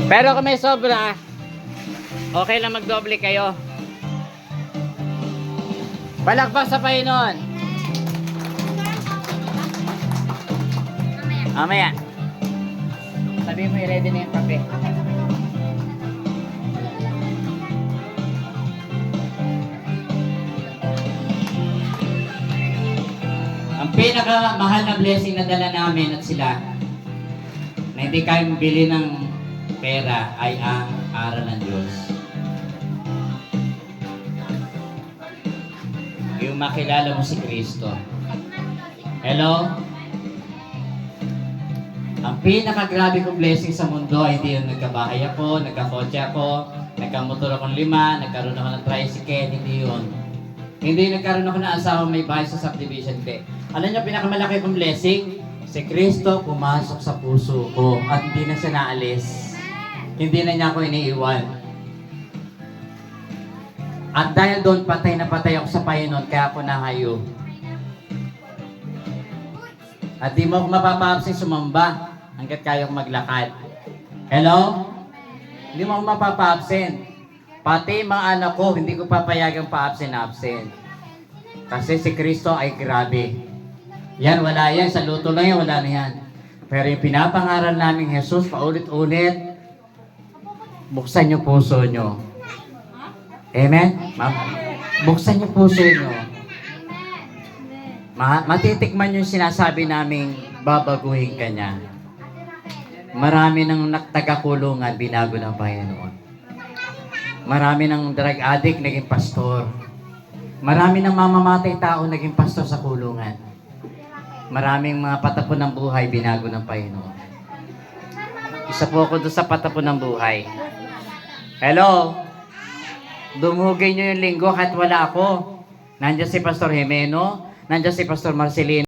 Pero kung may sobra, okay lang magdoble kayo. Palakpak sa Panginoon. Mamaya. Sabihin mo, i-ready na yung kape. Ang pinakamahal na blessing na dala namin at sila na hindi kayang bili ng pera ay ang aral ng Diyos. Yung makilala mo si Kristo. Hello? Ang pinakagrabe kong blessing sa mundo ay hindi yung nagkabahay ako, nagkakotse ako, nagkamotor akong 5, nagkaroon ako ng tricycle, hindi yun. Hindi nagkaroon ako ng asawa may bahay sa subdivision ko. Alam niyo, pinakamalaki kong blessing, si Kristo pumasok sa puso ko at hindi na siya naalis. Hindi na niya ako iniiwan. At dahil doon, patay na patay ako sa Panginoon, kaya ako nahayo. At di mo ako mapapa-absent sumamba hanggat kaya kong maglakad. Hello? Hindi mo ako mapapa-absent. Pati mga anak ko, hindi ko papayagang pa-absent. Kasi si Kristo ay grabe. Yan, wala yan. Sa luto lang yan, wala na yan. Pero yung pinapangaral namin Jesus, paulit-ulit, buksan niyo puso niyo. Amen? Buksan niyo puso niyo. Matitikman yung sinasabi naming babaguhin ka niya. Marami ng tagakulungan, binago ng Panginoon. Marami ng drug addict, naging pastor. Marami ng mamamatay tao, naging pastor sa kulungan. Maraming mga patapon ng buhay, binago ng Panginoon. Isa po ako doon sa patapon ng buhay. Hello? Dumugay nyo yung linggo kahit wala ako. Nandiyan si Pastor Jimeno, nandiyan si Pastor Marcelino.